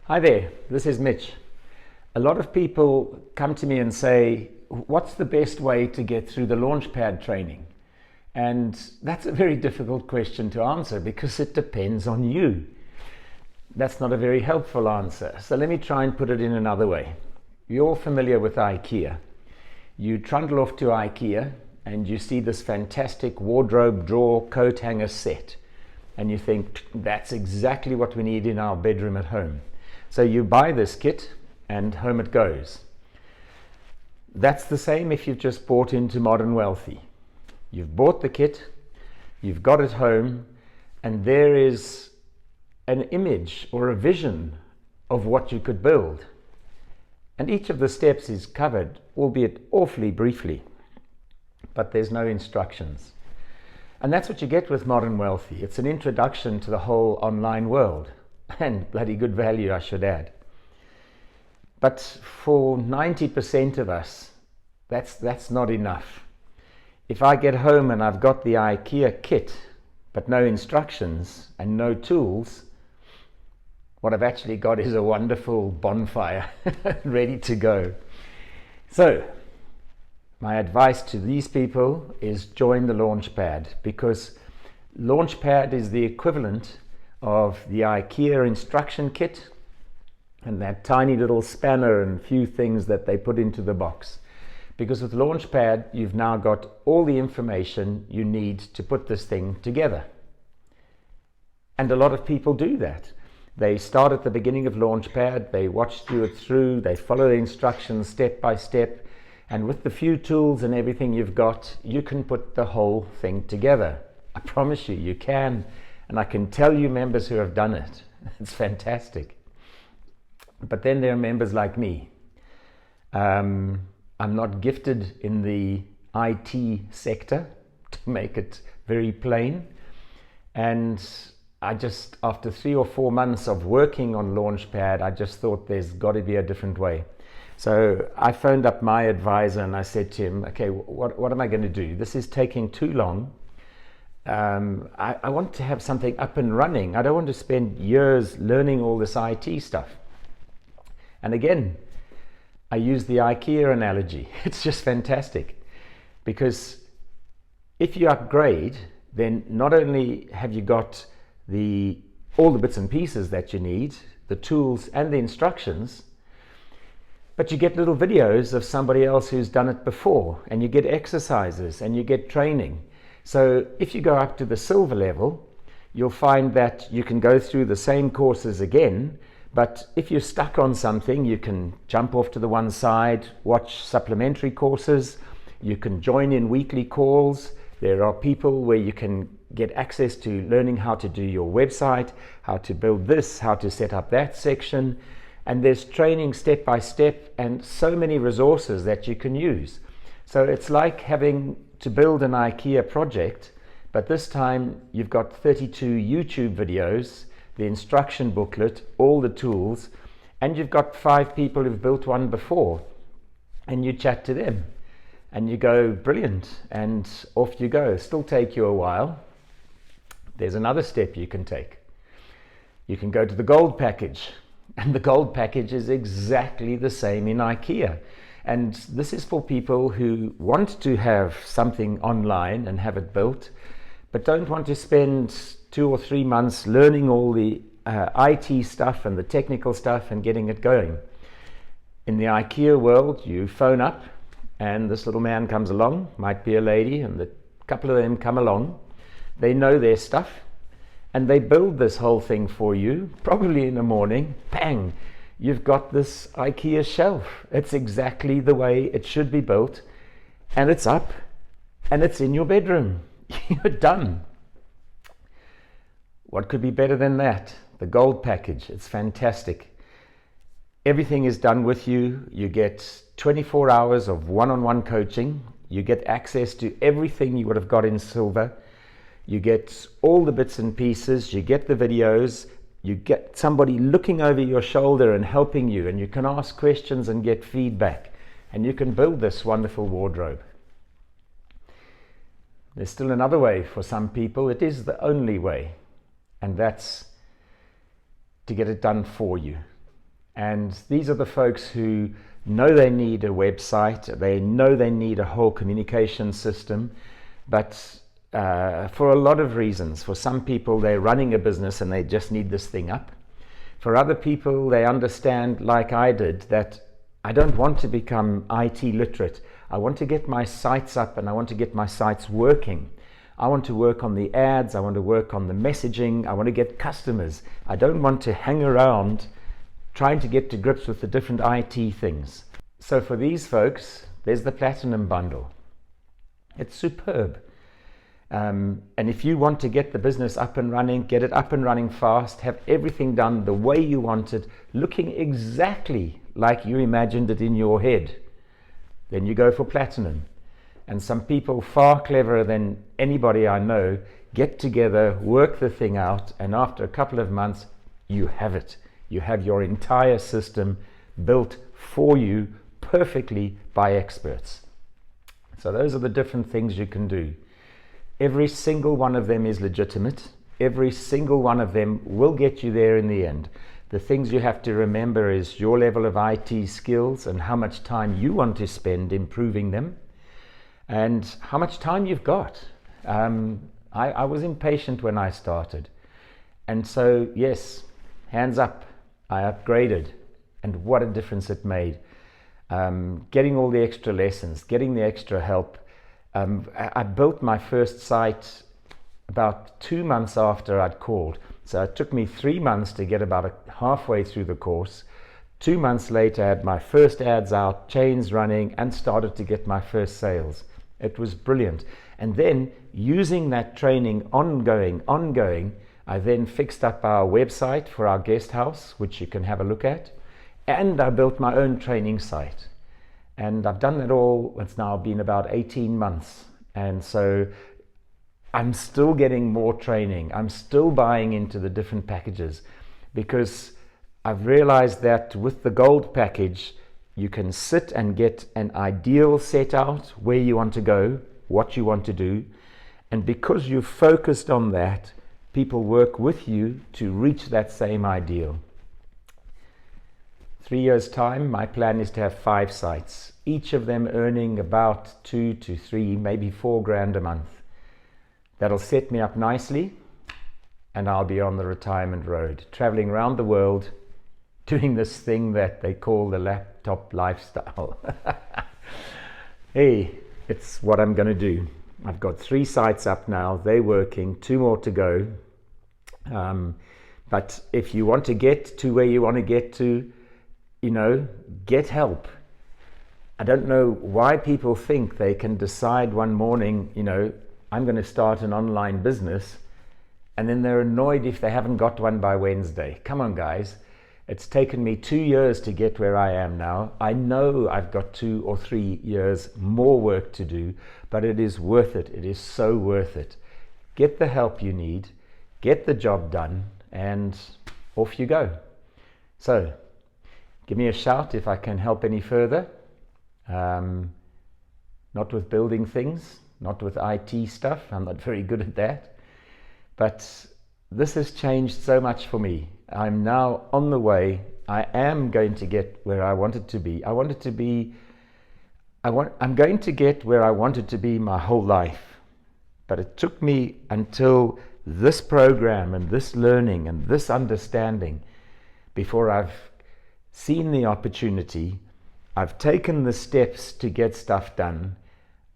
Hi there, this is Mitch. A lot of people come to me and say, what's the best way to get through the Launchpad training? And that's a very difficult question to answer because it depends on you. That's not a very helpful answer. So let me try and put it in another way. You're all familiar with Ikea. You trundle off to Ikea and you see this fantastic wardrobe, drawer, coat hanger set. And you think, that's exactly what we need in our bedroom at home. So you buy this kit and home it goes. That's the same if you've just bought into Modern Wealthy. You've bought the kit, you've got it home, and there is an image or a vision of what you could build. And each of the steps is covered, albeit awfully briefly, but there's no instructions. And that's what you get with Modern Wealthy. It's an introduction to the whole online world. And bloody good value, I should add. But for 90% of us, that's not enough. If I get home and I've got the IKEA kit, but no instructions and no tools, what I've actually got is a wonderful bonfire ready to go. So, my advice to these people is join the Launchpad, because Launchpad is the equivalent of the IKEA instruction kit and that tiny little spanner and few things that they put into the box. Because with Launchpad, you've now got all the information you need to put this thing together. And a lot of people do that. They start at the beginning of Launchpad, they watch it through, they follow the instructions step by step, and with the few tools and everything you've got, you can put the whole thing together. I promise you, you can. And I can tell you members who have done it. It's fantastic. But then there are members like me. I'm not gifted in the IT sector, to make it very plain. And I just, after 3 or 4 months of working on Launchpad, I just thought there's got to be a different way. So I phoned up my advisor and I said to him, okay, what am I going to do? This is taking too long. I want to have something up and running. I don't want to spend years learning all this IT stuff. And again, I use the IKEA analogy. It's just fantastic, because if you upgrade, then not only have you got all the bits and pieces that you need, the tools and the instructions, but you get little videos of somebody else who's done it before, and you get exercises and you get training. So if you go up to the silver level, you'll find that you can go through the same courses again, but if you're stuck on something, you can jump off to the one side, watch supplementary courses, you can join in weekly calls. There are people where you can get access to learning how to do your website, how to build this, how to set up that section, and there's training step by step and so many resources that you can use. So it's like having to build an IKEA project, but this time you've got 32 YouTube videos, the instruction booklet, all the tools, and you've got 5 people who've built one before, and you chat to them and you go, brilliant, and off you go. Still take you a while. There's another step you can take. You can go to the gold package, and the gold package is exactly the same in IKEA. And this is for people who want to have something online and have it built, but don't want to spend 2 or 3 months learning all the IT stuff and the technical stuff and getting it going. In the IKEA world, you phone up and this little man comes along, might be a lady, and a couple of them come along. They know their stuff and they build this whole thing for you, probably in the morning, bang! You've got this IKEA shelf. It's exactly the way it should be built, and it's up and it's in your bedroom. You're done. What could be better than that? The gold package. It's fantastic. Everything is done with you. You get 24 hours of one-on-one coaching. You get access to everything you would have got in silver. You get all the bits and pieces. You get the videos. You get somebody looking over your shoulder and helping you, and you can ask questions and get feedback, and you can build this wonderful wardrobe. There's still another way for some people. It is the only way, and that's to get it done for you. And these are the folks who know they need a website, they know they need a whole communication system, but for a lot of reasons. For some people, they're running a business and they just need this thing up. For other people, they understand, like I did, that I don't want to become IT literate. I want to get my sites up and I want to get my sites working. I want to work on the ads, I want to work on the messaging, I want to get customers. I don't want to hang around trying to get to grips with the different IT things. So for these folks, there's the Platinum Bundle. It's superb. And if you want to get the business up and running, get it up and running fast, have everything done the way you want it, looking exactly like you imagined it in your head, then you go for Platinum. And some people far cleverer than anybody I know get together, work the thing out, and after a couple of months, you have it. You have your entire system built for you perfectly by experts. So those are the different things you can do. Every single one of them is legitimate. Every single one of them will get you there in the end. The things you have to remember is your level of IT skills and how much time you want to spend improving them and how much time you've got. I was impatient when I started. And so, yes, hands up, I upgraded. And what a difference it made. Getting all the extra lessons, getting the extra help. I built my first site about 2 months after I'd called. So it took me 3 months to get about halfway through the course. 2 months later, I had my first ads out, chains running, and started to get my first sales. It was brilliant. And then using that training ongoing, I then fixed up our website for our guest house, which you can have a look at. And I built my own training site. And I've done that all, it's now been about 18 months. And so I'm still getting more training. I'm still buying into the different packages because I've realized that with the gold package, you can sit and get an ideal set out where you want to go, what you want to do. And because you've focused on that, people work with you to reach that same ideal. 3 years' time, my plan is to have 5 sites, each of them earning about 2 to 3, maybe 4 grand a month. That'll set me up nicely, and I'll be on the retirement road, traveling around the world, doing this thing that they call the laptop lifestyle. Hey, it's what I'm going to do. I've got 3 sites up now, they're working, 2 more to go. But if you want to get to where you want to get to, get help. I don't know why people think they can decide one morning, I'm going to start an online business, and then they're annoyed if they haven't got one by Wednesday. Come on, guys. It's taken me 2 years to get where I am now. I know I've got 2 or 3 years more work to do, but it is worth it. It is so worth it. Get the help you need, get the job done, and off you go. So, give me a shout if I can help any further. Not with building things, not with IT stuff. I'm not very good at that. But this has changed so much for me. I'm now on the way. I am going to get where I wanted to be. I'm going to get where I wanted to be my whole life. But it took me until this program and this learning and this understanding before I've seen the opportunity. I've taken the steps to get stuff done.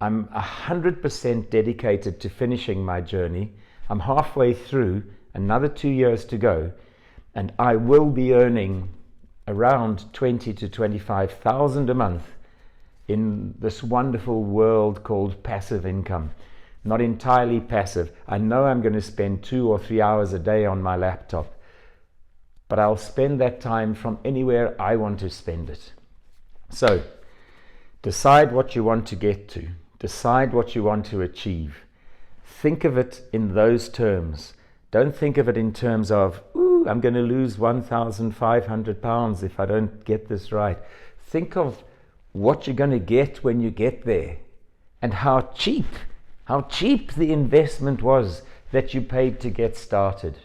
I'm 100% dedicated to finishing my journey. I'm halfway through, another 2 years to go, and I will be earning around 20 to 25,000 a month in this wonderful world called passive income. Not entirely passive. I know I'm going to spend 2 or 3 hours a day on my laptop, but I'll spend that time from anywhere I want to spend it. So, decide what you want to get to. Decide what you want to achieve. Think of it in those terms. Don't think of it in terms of, I'm going to lose 1,500 pounds if I don't get this right. Think of what you're going to get when you get there and how cheap the investment was that you paid to get started.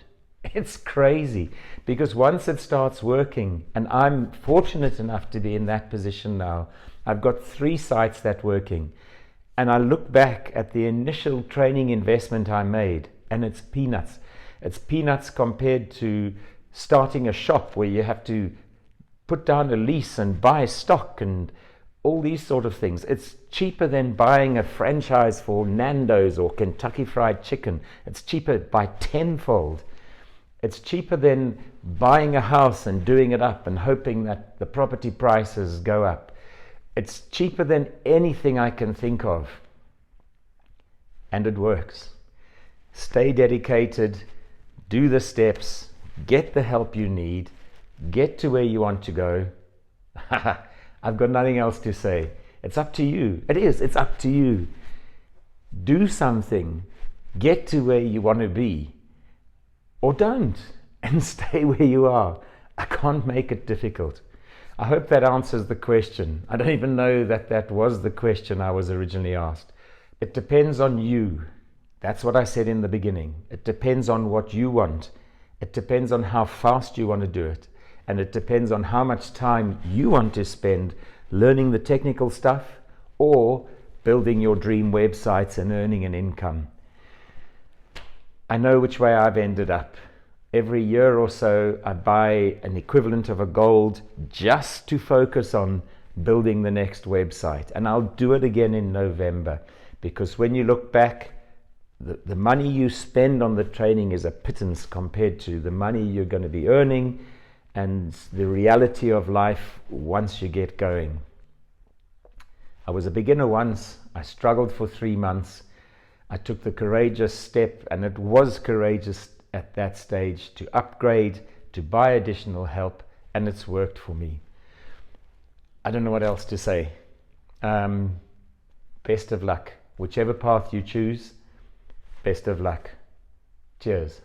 It's crazy, because once it starts working, and I'm fortunate enough to be in that position now, I've got 3 sites that working, and I look back at the initial training investment I made, and it's peanuts. It's peanuts compared to starting a shop where you have to put down a lease and buy stock and all these sort of things. It's cheaper than buying a franchise for Nando's or Kentucky Fried Chicken. It's cheaper by tenfold. It's cheaper than buying a house and doing it up and hoping that the property prices go up. It's cheaper than anything I can think of. And it works. Stay dedicated, do the steps, get the help you need, get to where you want to go. I've got nothing else to say. It's up to you. It's up to you. Do something, get to where you want to be, or don't, and stay where you are. I can't make it difficult. I hope that answers the question. I don't even know that that was the question I was originally asked. It depends on you. That's what I said in the beginning. It depends on what you want. It depends on how fast you want to do it. And it depends on how much time you want to spend learning the technical stuff or building your dream websites and earning an income. I know which way I've ended up. Every year or so, I buy an equivalent of a gold just to focus on building the next website. And I'll do it again in November, because when you look back, the money you spend on the training is a pittance compared to the money you're going to be earning and the reality of life once you get going. I was a beginner once. I struggled for 3 months. I took the courageous step, and it was courageous at that stage, to upgrade, to buy additional help, and it's worked for me. I don't know what else to say. Best of luck. Whichever path you choose, best of luck. Cheers.